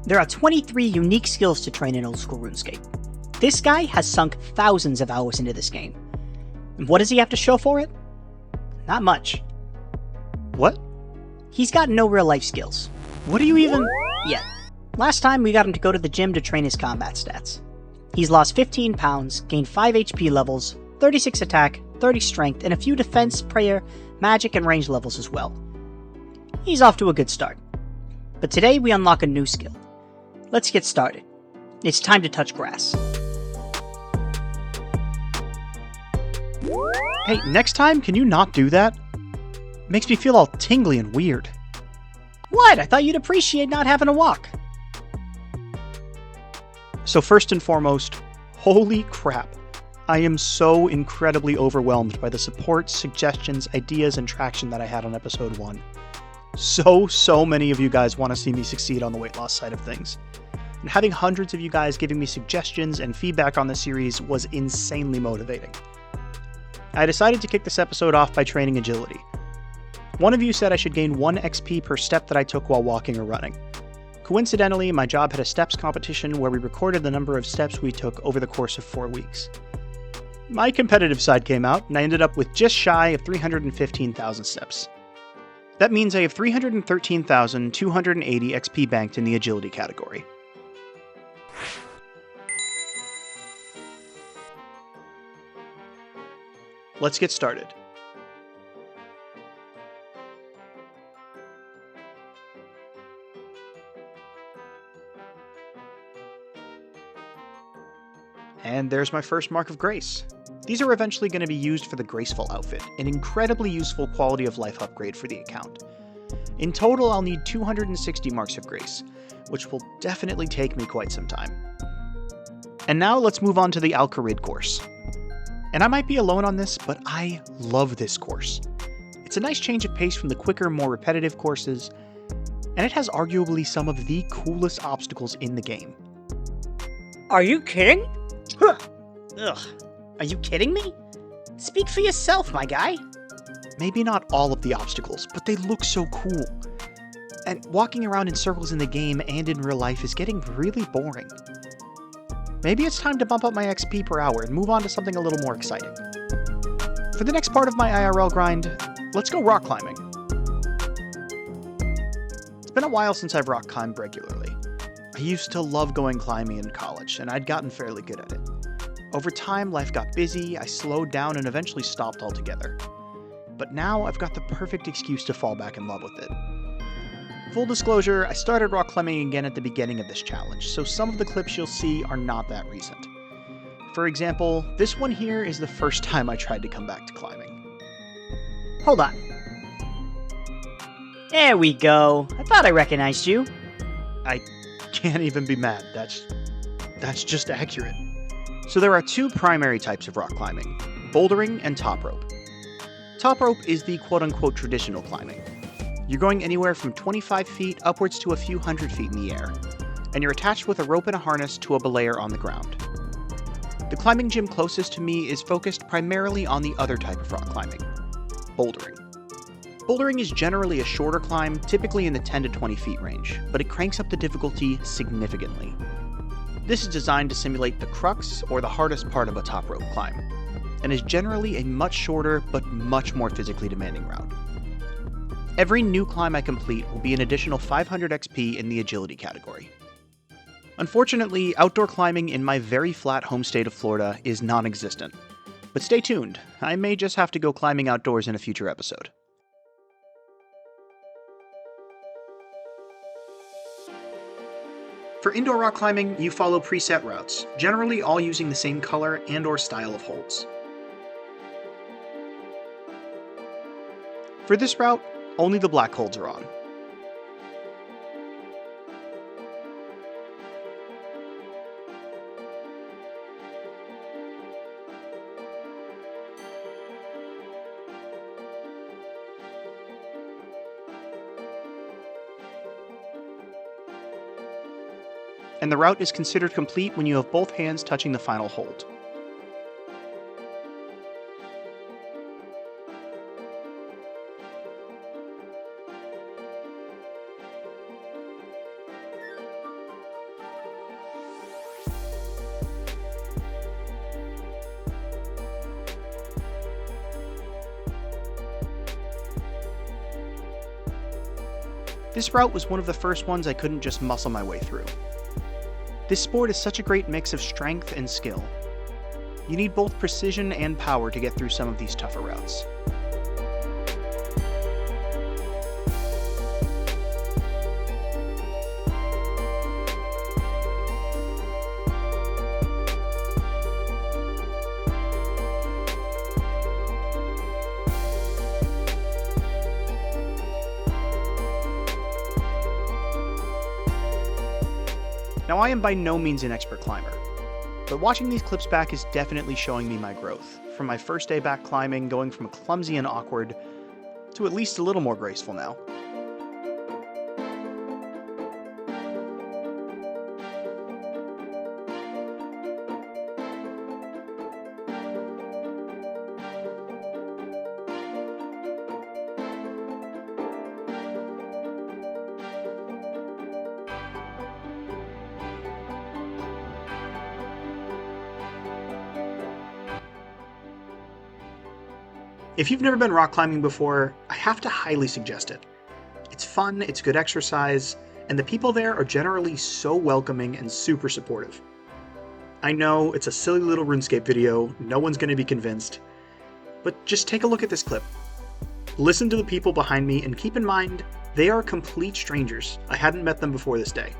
There are 23 unique skills to train in old school RuneScape. This guy has sunk thousands of hours into this game. And what does he have to show for it? Not much. What? He's got no real life skills. What do you even... Yet. Last time we got him to go to the gym to train his combat stats. He's lost 15 pounds, gained 5 HP levels, 36 attack, 30 strength, and a few defense, prayer, magic, and range levels as well. He's off to a good start. But today we unlock a new skill. Let's get started. It's time to touch grass. Hey, next time, can you not do that? It makes me feel all tingly and weird. What? I thought you'd appreciate not having to walk. So first and foremost, holy crap. I am so incredibly overwhelmed by the support, suggestions, ideas, and traction that I had on episode 1. So many of you guys want to see me succeed on the weight loss side of things. And having hundreds of you guys giving me suggestions and feedback on the series was insanely motivating. I decided to kick this episode off by training agility. One of you said I should gain 1 XP per step that I took while walking or running. Coincidentally, my job had a steps competition where we recorded the number of steps we took over the course of 4 weeks. My competitive side came out, and I ended up with just shy of 315,000 steps. That means I have 313,280 XP banked in the agility category. Let's get started. And there's my first mark of grace. These are eventually going to be used for the graceful outfit, an incredibly useful quality of life upgrade for the account. In total, I'll need 260 marks of grace, which will definitely take me quite some time. And now let's move on to the Al-Kharid course. And I might be alone on this, but I love this course. It's a nice change of pace from the quicker, more repetitive courses, and it has arguably some of the coolest obstacles in the game. Are you kidding? Ugh. Are you kidding me? Speak for yourself, my guy. Maybe not all of the obstacles, but they look so cool. And walking around in circles in the game and in real life is getting really boring. Maybe it's time to bump up my XP per hour and move on to something a little more exciting. For the next part of my IRL grind, let's go rock climbing. It's been a while since I've rock climbed regularly. I used to love going climbing in college, and I'd gotten fairly good at it. Over time, life got busy, I slowed down, and eventually stopped altogether. But now I've got the perfect excuse to fall back in love with it. Full disclosure, I started rock climbing again at the beginning of this challenge, so some of the clips you'll see are not that recent. For example, this one here is the first time I tried to come back to climbing. Hold on. There we go. I thought I recognized you. I can't even be mad, that's just accurate. So there are 2 primary types of rock climbing, bouldering and top rope. Top rope is the quote-unquote traditional climbing. You're going anywhere from 25 feet upwards to a few hundred feet in the air, and you're attached with a rope and a harness to a belayer on the ground. The climbing gym closest to me is focused primarily on the other type of rock climbing, bouldering. Bouldering is generally a shorter climb, typically in the 10 to 20 feet range, but it cranks up the difficulty significantly. This is designed to simulate the crux, or the hardest part of a top rope climb, and is generally a much shorter but much more physically demanding route. Every new climb I complete will be an additional 500 XP in the agility category. Unfortunately, outdoor climbing in my very flat home state of Florida is non-existent, but stay tuned, I may just have to go climbing outdoors in a future episode. For indoor rock climbing, you follow preset routes, generally all using the same color and/or style of holds. For this route, only the black holds are on. And the route is considered complete when you have both hands touching the final hold. This route was one of the first ones I couldn't just muscle my way through. This sport is such a great mix of strength and skill. You need both precision and power to get through some of these tougher routes. Now, I am by no means an expert climber, but watching these clips back is definitely showing me my growth, from my first day back climbing going from clumsy and awkward to at least a little more graceful now. If you've never been rock climbing before, I have to highly suggest it. It's fun, it's good exercise, and the people there are generally so welcoming and super supportive. I know it's a silly little RuneScape video, no one's going to be convinced, but just take a look at this clip. Listen to the people behind me and keep in mind, they are complete strangers. I hadn't met them before this day.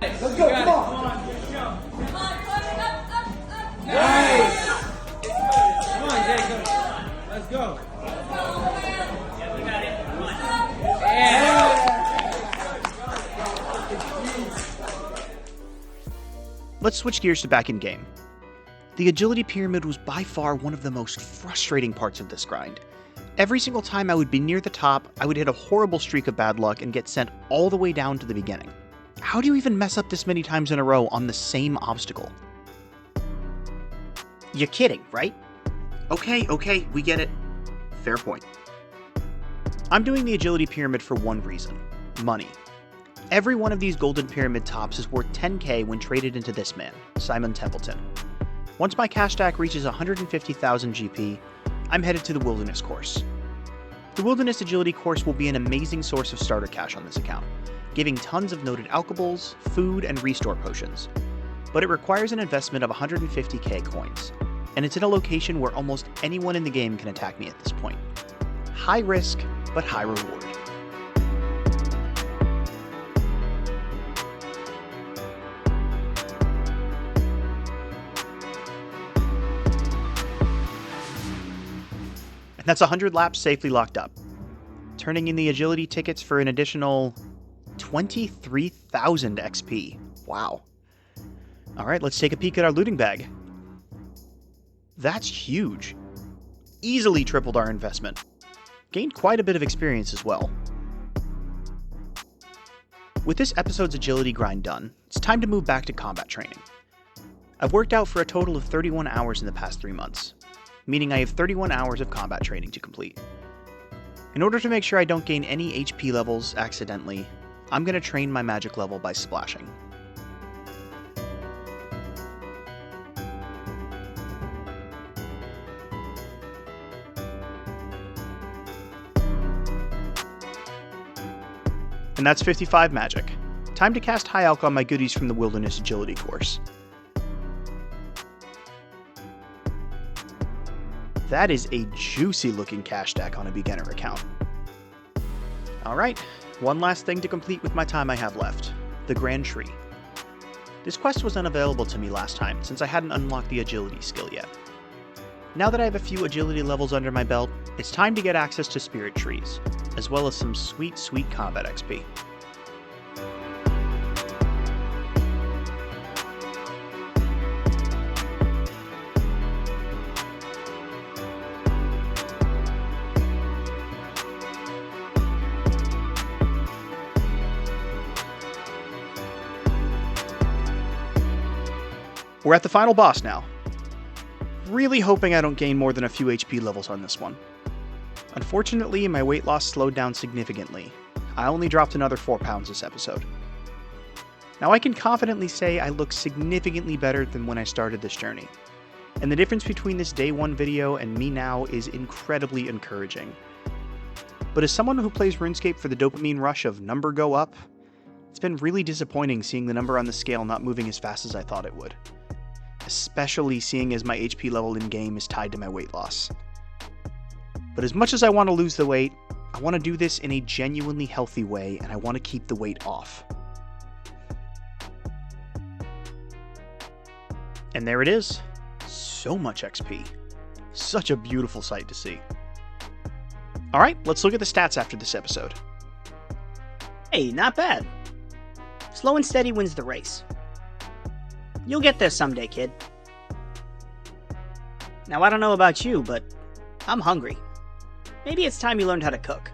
Let's go, come on! Come on, up! Nice! Come on, Jacob. Let's go. Yeah, we got it. Come on. Yeah. Let's switch gears to back in game. The agility pyramid was by far one of the most frustrating parts of this grind. Every single time I would be near the top, I would hit a horrible streak of bad luck and get sent all the way down to the beginning. How do you even mess up this many times in a row on the same obstacle? You're kidding, right? Okay, we get it. Fair point. I'm doing the agility pyramid for one reason: money. Every one of these golden pyramid tops is worth 10k when traded into this man, Simon Templeton. Once my cash stack reaches 150,000 GP, I'm headed to the Wilderness course. The Wilderness agility course will be an amazing source of starter cash on this account, giving tons of noted alkables, food, and restore potions. But it requires an investment of 150k coins, and it's in a location where almost anyone in the game can attack me at this point. High risk, but high reward. And that's 100 laps safely locked up, turning in the agility tickets for an additional 23,000 XP. Wow. Alright, let's take a peek at our looting bag. That's huge. Easily tripled our investment. Gained quite a bit of experience as well. With this episode's agility grind done, it's time to move back to combat training. I've worked out for a total of 31 hours in the past 3 months, meaning I have 31 hours of combat training to complete. In order to make sure I don't gain any HP levels accidentally, I'm going to train my magic level by splashing. And that's 55 magic. Time to cast High Alk on my goodies from the Wilderness Agility course. That is a juicy looking cash stack on a beginner account. Alright, one last thing to complete with my time I have left: the Grand Tree. This quest was unavailable to me last time since I hadn't unlocked the agility skill yet. Now that I have a few agility levels under my belt, it's time to get access to spirit trees, as well as some sweet combat XP. We're at the final boss now. Really hoping I don't gain more than a few HP levels on this one. Unfortunately, my weight loss slowed down significantly. I only dropped another 4 pounds this episode. Now I can confidently say I look significantly better than when I started this journey. And the difference between this day 1 video and me now is incredibly encouraging. But as someone who plays RuneScape for the dopamine rush of number go up, it's been really disappointing seeing the number on the scale not moving as fast as I thought it would. Especially seeing as my HP level in-game is tied to my weight loss. But as much as I want to lose the weight, I want to do this in a genuinely healthy way, and I want to keep the weight off. And there it is. So much XP. Such a beautiful sight to see. Alright, let's look at the stats after this episode. Hey, not bad. Slow and steady wins the race. You'll get there someday, kid. Now, I don't know about you, but I'm hungry. Maybe it's time you learned how to cook.